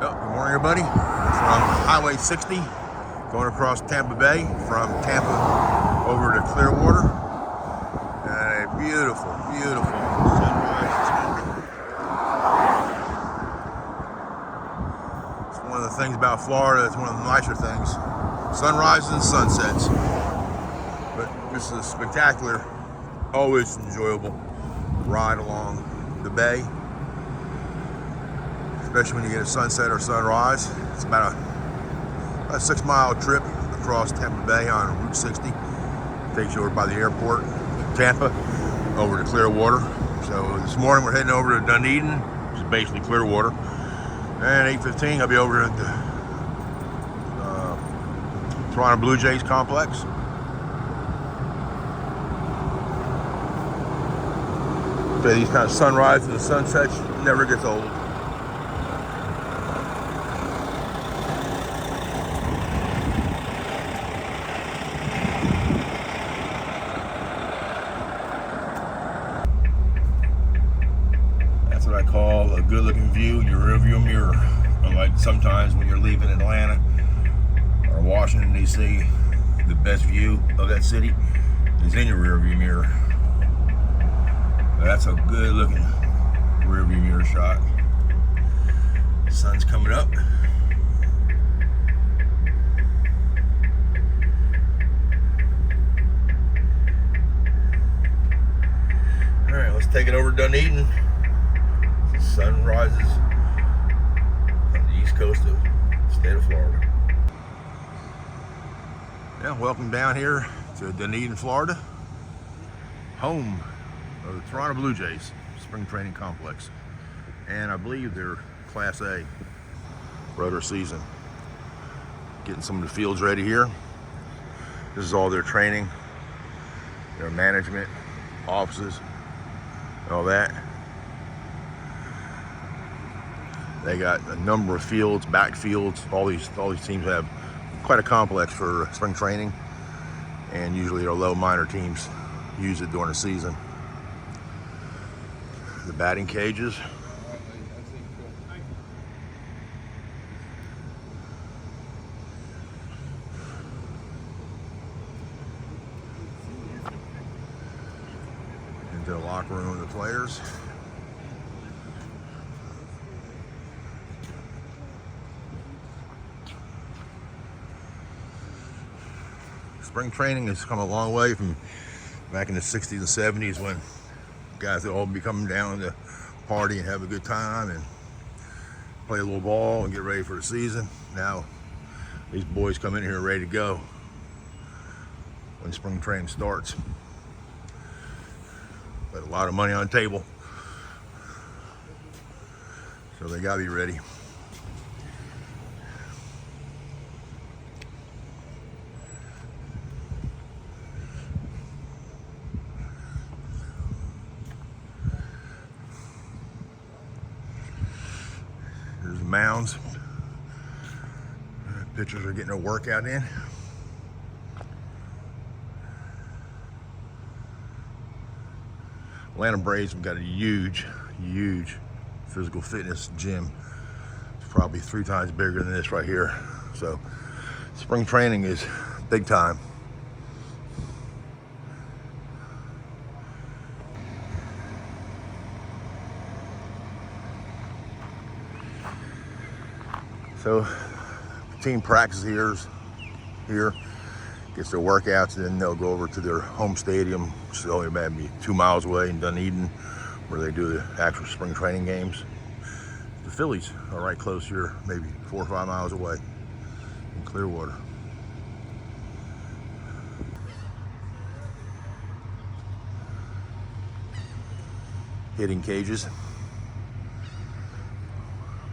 Good morning, everybody. From Highway 60, going across Tampa Bay, from Tampa over to Clearwater. And a beautiful, beautiful sunrise. It's one of the things about Florida, it's one of the nicer things. Sunrises and sunsets. But this is a spectacular, always enjoyable ride along the bay. Especially when you get a sunset or sunrise. It's about a 6-mile trip across Tampa Bay on Route 60. Takes you over by the airport, Tampa, over to Clearwater. So this morning we're heading over to Dunedin, which is basically Clearwater. And 8:15 I'll be over at the Toronto Blue Jays complex. So these kind of sunrises and sunsets never gets old. That's what I call a good-looking view in your rearview mirror. Unlike sometimes when you're leaving Atlanta or Washington, D.C., the best view of that city is in your rearview mirror. That's a good-looking rearview mirror shot. The sun's coming up. All right, let's take it over to Dunedin. Sun rises on the east coast of the state of Florida. Yeah, welcome down here to Dunedin, Florida, home of the Toronto Blue Jays spring training complex. And I believe they're Class A rotor season. Getting some of the fields ready here. This is all their training, their management, offices, all that. They got a number of fields, backfields. All these teams have quite a complex for spring training, and usually our low minor teams use it during the season. The batting cages. Into the locker room of the players. Spring training has come a long way from back in the 60s and 70s when guys would all be coming down to party and have a good time and play a little ball and get ready for the season. Now these boys come in here ready to go when spring training starts. But a lot of money on the table, so they gotta be ready. There's the mounds. Pitchers are getting a workout in. Atlanta Braves have got a huge physical fitness gym. It's probably 3 times bigger than this right here. So spring training is big time. So the team practices here, gets their workouts, and then they'll go over to their home stadium, which is only maybe 2 miles away in Dunedin, where they do the actual spring training games. The Phillies are right close here, maybe 4 or 5 miles away in Clearwater. Hitting cages.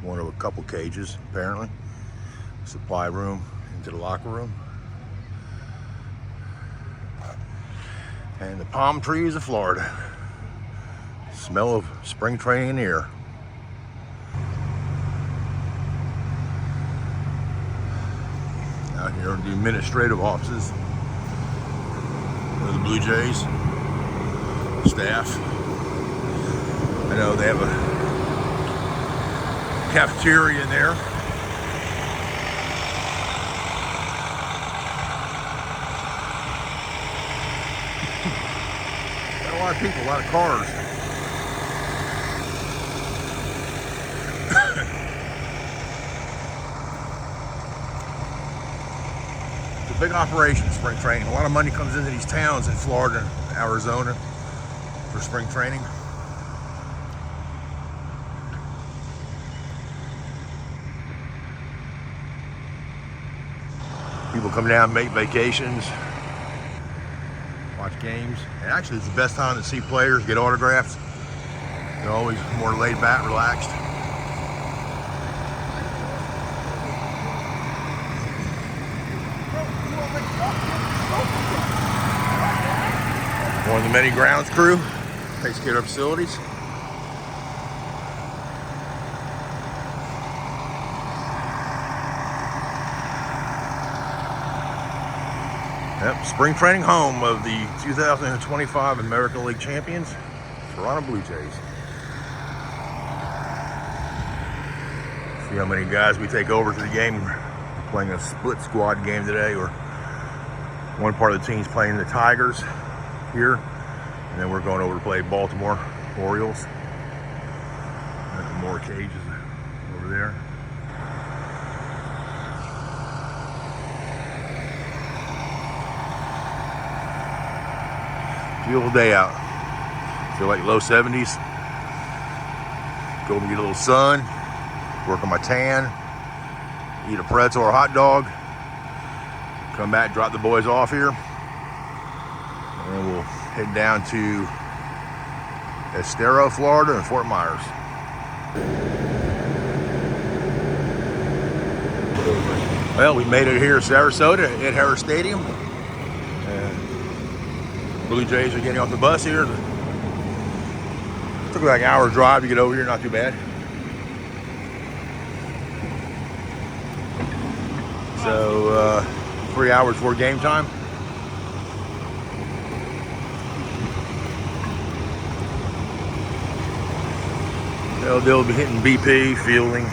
One of a couple cages, apparently. Supply room into the locker room. And the palm trees of Florida. Smell of spring training in the air. Out here in the administrative offices of the Blue Jays staff. I know they have a cafeteria in there. lot of people, a lot of cars. It's a big operation, spring training. A lot of money comes into these towns in Florida and Arizona for spring training. People come down, make vacations, watch games. And actually, it's the best time to see players, get autographs. They're always more laid back, relaxed. One of the many grounds crew takes care of facilities. Yep, spring training home of the 2025 American League champions, Toronto Blue Jays. See how many guys we take over to the game. We're playing a split squad game today, or one part of the team's playing the Tigers here, and then we're going over to play Baltimore Orioles. And more cages over there. Beautiful day out. Feel like low 70s. Go and get a little sun, work on my tan, eat a pretzel or a hot dog, come back, drop the boys off here, and we'll head down to Estero, Florida, and Fort Myers. Well, we made it here at Sarasota at Harris Stadium. Blue Jays are getting off the bus here. Took like an hour drive to get over here, not too bad. So 3 hours before game time. They'll be hitting BP, fielding,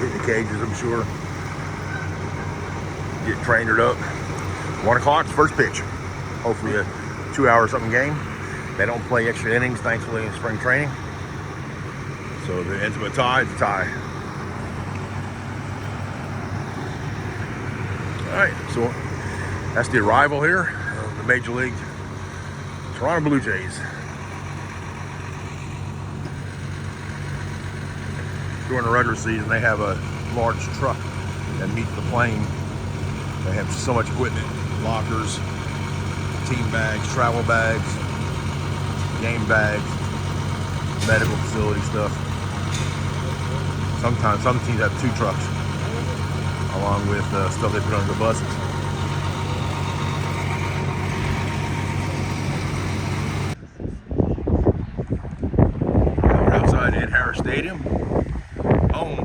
hitting the cages, I'm sure. Get trained up. 1 o'clock, first pitch. Hopefully a 2 hour something game. They don't play extra innings, thankfully, in spring training. So if it ends up a tie, it's a tie. All right, so that's the arrival here of the Major League Toronto Blue Jays. During the regular season, they have a large truck that meets the plane. They have so much equipment, lockers, team bags, travel bags, game bags, medical facility stuff. Sometimes some teams have 2 trucks along with stuff they put on the buses. We're outside at Harris Stadium, home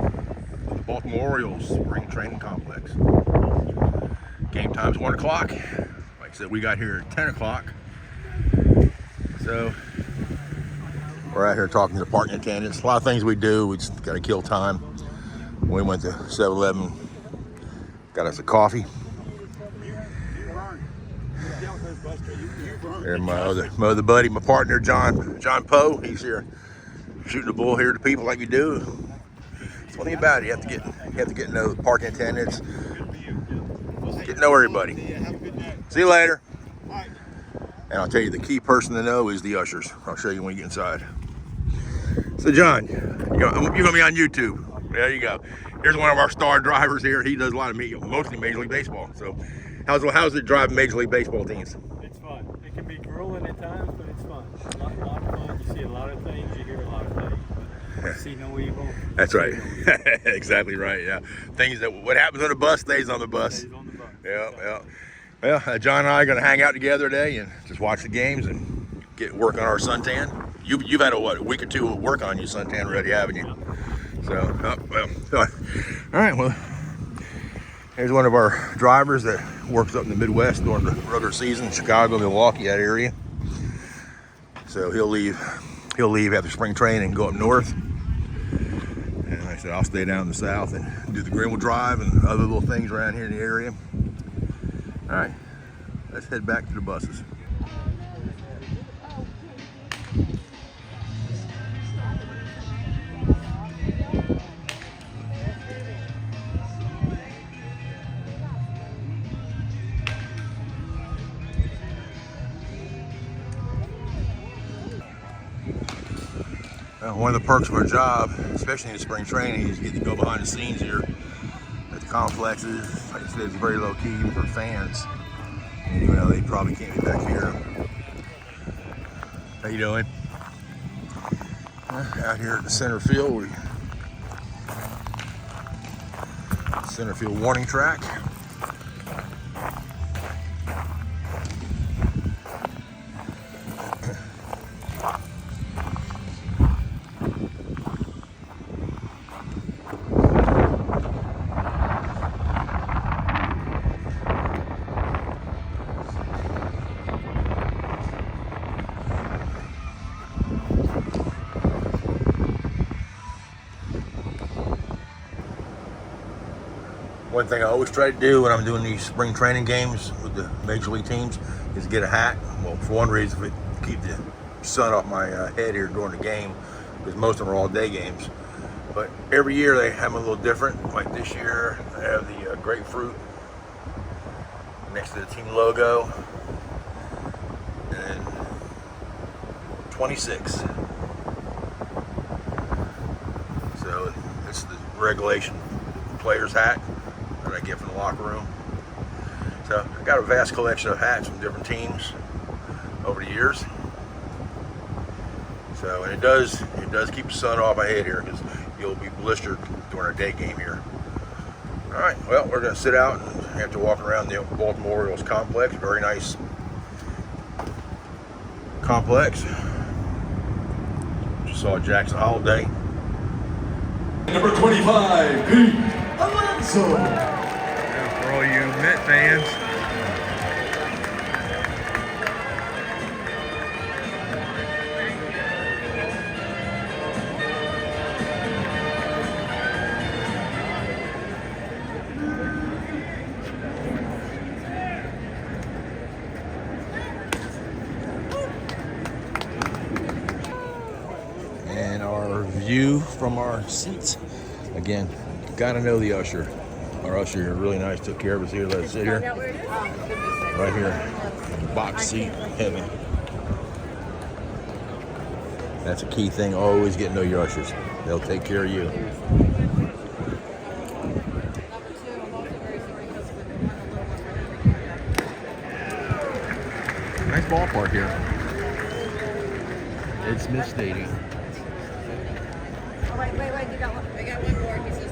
of the Baltimore Orioles spring training complex. Game time's 1 o'clock. Like I said, we got here at 10 o'clock. So we're out here talking to the parking attendants. A lot of things we do, we just got to kill time. We went to 7-Eleven, got us a coffee. There's my other buddy, my partner, John Poe. He's here shooting the bull here to people like you do. It's one thing about it, you have to get to know the parking attendants, get to know everybody. See you later. And I'll tell you, the key person to know is the ushers. I'll show you when you get inside. So John, you're gonna be on YouTube. There you go. Here's one of our star drivers here. He does a lot of mostly Major League Baseball. So how's it driving Major League Baseball teams? It's fun. It can be grueling at times, but it's fun. A lot of fun. You see a lot of things, you hear a lot of things, but you see no evil. That's right. Exactly right, yeah. Things that, what happens on the bus stays on the bus. Stays on the bus. Yeah. Well, John and I are going to hang out together today and just watch the games and work on our suntan. You've had a week or two of work on your suntan already, haven't you? So, all right, well, here's one of our drivers that works up in the Midwest during the regular season, Chicago, Milwaukee, that area. So he'll leave after spring training and go up north. And like I said, I'll stay down in the south and do the Greenville Drive and other little things around here in the area. All right, let's head back to the buses. One of the perks of our job, especially in spring training, is you get to go behind the scenes here at the complexes. Like I said, it's very low key even for fans. And even though they probably can't be back here. How you doing? Out here at the center field, center field warning track. One thing I always try to do when I'm doing these spring training games with the major league teams is get a hat. Well, for one reason, to keep the sun off my head here during the game, because most of them are all day games. But every year they have them a little different. Like this year, they have the grapefruit next to the team logo, and 26. So it's the regulation player's hat that I get from the locker room. So I got a vast collection of hats from different teams over the years. So, and it does keep the sun off my head here, because you'll be blistered during our day game here. All right, well, we're going to sit out and have to walk around the Baltimore Orioles complex. Very nice complex. Just saw Jackson Holiday. Number 25, Pete Alonso. For all you Met fans. And our view from our seats, again, gotta know the usher. Our usher here, really nice, took care of us here, let us sit here. Right here, box seat heaven. That's a key thing, always get to know your ushers. They'll take care of you. Nice ballpark here. Ed Smith Stadium. Wait, you got one. I got one more. He says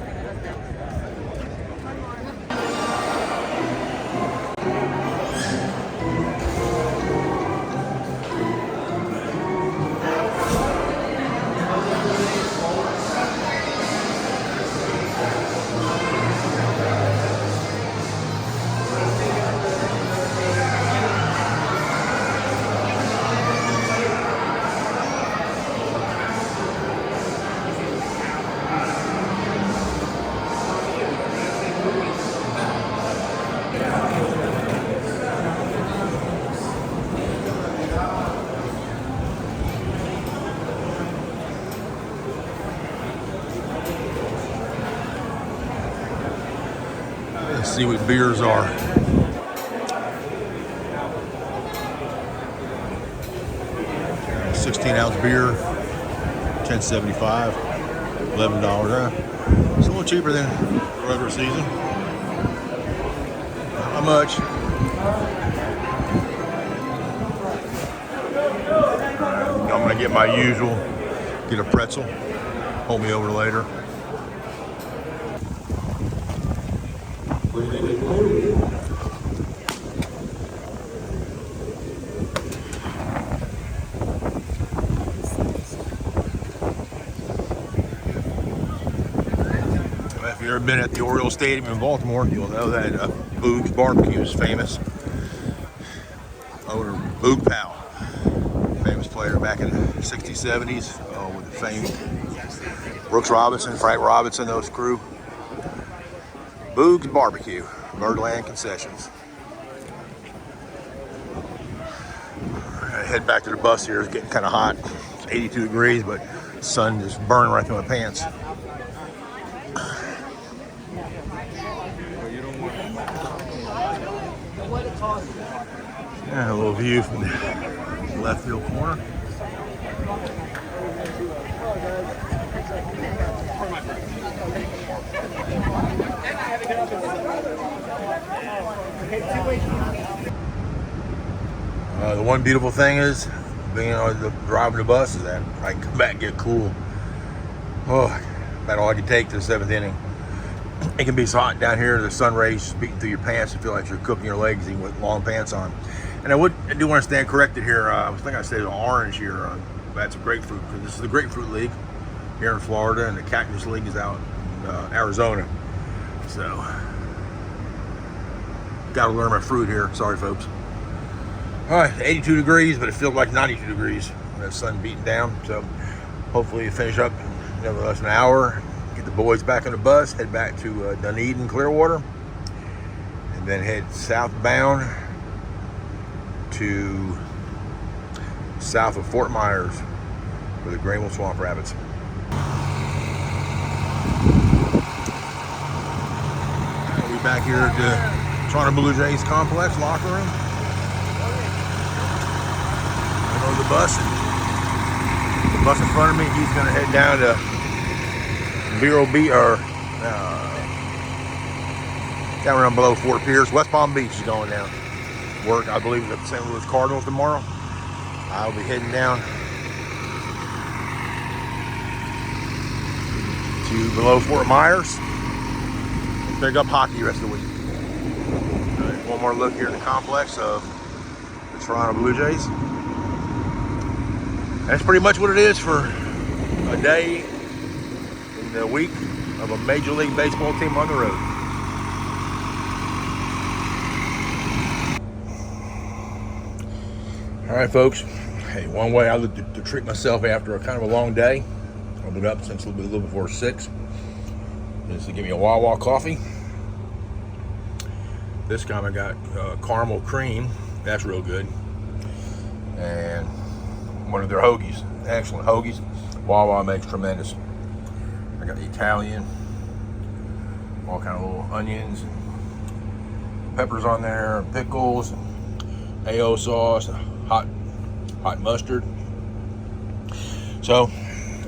Let's see what beers are. $16-ounce beer, $10.75, $11. It's a little cheaper than regular season. How much? I'm gonna get my usual, get a pretzel, hold me over later. If you've ever been at the Orioles Stadium in Baltimore, you'll know that Boog's Barbecue is famous. Owner Boog Powell, famous player back in the 60s, 70s, with the famed Brooks Robinson, Frank Robinson, those crew. Boog's Barbecue, Birdland Concessions. I head back to the bus here. It's getting kind of hot. It's 82 degrees, but the sun just burning right through my pants. Yeah, a little view from the left field corner. The one beautiful thing is being driving the bus is that I can come back and get cool. Oh, about all I can take to the 7th inning. It can be so hot down here, the sun rays beating through your pants. You feel like you're cooking your legs even with long pants on. And I do want to stand corrected here. I was thinking I said orange here. That's a grapefruit, because this is the Grapefruit League here in Florida, and the Cactus League is out in Arizona. So, gotta learn my fruit here. Sorry, folks. All right, 82 degrees, but it feels like 92 degrees when that sun beating down. So, hopefully, you finish up in less than an hour. Get the boys back on the bus, head back to Dunedin, Clearwater, and then head southbound to south of Fort Myers for the Greenville Swamp Rabbits. We'll be back here at the Toronto Blue Jays complex locker room. I know the bus. The bus in front of me, he's going to head down to Vero Beach, or down around below Fort Pierce. West Palm Beach is going down. Work, I believe, at the St. Louis Cardinals tomorrow. I'll be heading down to below Fort Myers and pick up hockey the rest of the week. One more look here at the complex of the Toronto Blue Jays. That's pretty much what it is for a day in the week of a Major League Baseball team on the road. All right, folks. Hey, one way I look to treat myself after a kind of a long day, I've been up since a little before 6, is to give me a Wawa coffee. This time I got caramel cream. That's real good. And one of their hoagies. Excellent hoagies. Wawa makes tremendous. I got the Italian, all kind of little onions and peppers on there, and pickles, and AO sauce, hot mustard. So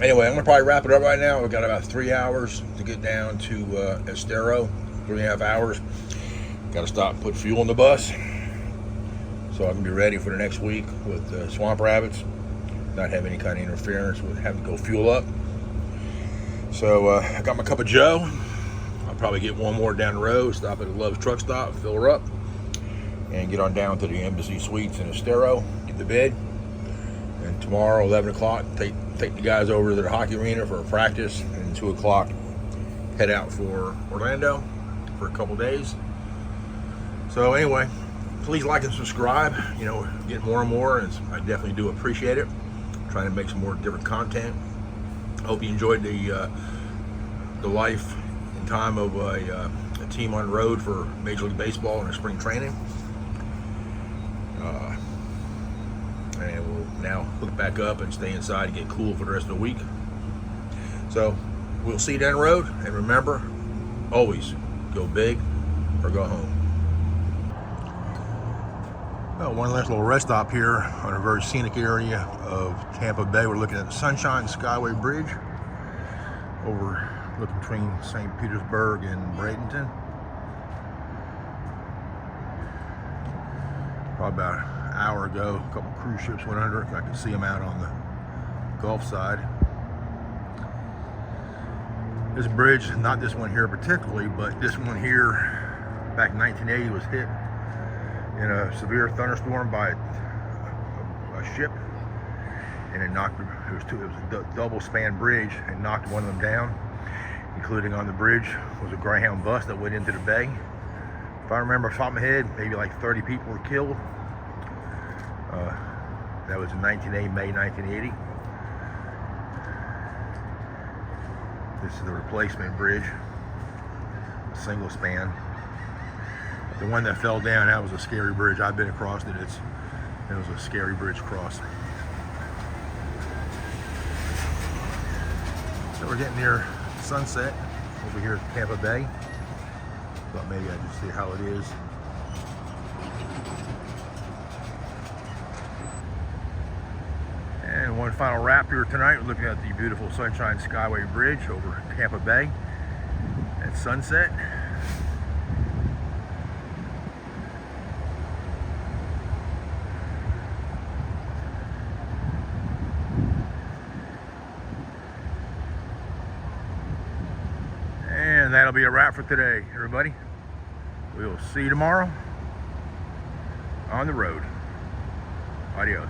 anyway, I'm gonna probably wrap it up right now. We've got about 3 hours to get down to Estero, 3.5 hours. Got to stop and put fuel in the bus so I can be ready for the next week with Swamp Rabbits, not have any kind of interference with having to go fuel up. So I got my cup of Joe. I'll probably get one more down the road, stop at the Love's truck stop, fill her up, and get on down to the Embassy Suites in Estero, get to bed. And tomorrow, 11 o'clock, take the guys over to the hockey arena for a practice, and 2 o'clock, head out for Orlando for a couple days. So anyway, please like and subscribe. You know, get more and more, and I definitely do appreciate it. I'm trying to make some more different content. Hope you enjoyed the life and time of a team on the road for Major League Baseball and spring training. And we'll now hook back up and stay inside and get cool for the rest of the week. So we'll see you down the road, and remember, always go big or go home. Well, one last little rest stop here on a very scenic area of Tampa Bay. We're looking at the Sunshine Skyway Bridge looking between St. Petersburg and Bradenton. Probably about an hour ago, a couple cruise ships went under. I could see them out on the Gulf side. This bridge, not this one here particularly, but this one here back in 1980 was hit in a severe thunderstorm by a ship, and it knocked. It was a double span bridge, and knocked one of them down. Including on the bridge was a Greyhound bus that went into the bay. If I remember off the top of my head, maybe like 30 people were killed. That was in May 1980. This is the replacement bridge, a single span. The one that fell down, that was a scary bridge. I've been across it. It was a scary bridge cross. So we're getting near sunset over here at Tampa Bay. Thought maybe I'd just see how it is. And one final wrap here tonight. We're looking at the beautiful Sunshine Skyway Bridge over Tampa Bay at sunset. And that'll be a wrap for today, everybody. We'll see you tomorrow on the road. Adios.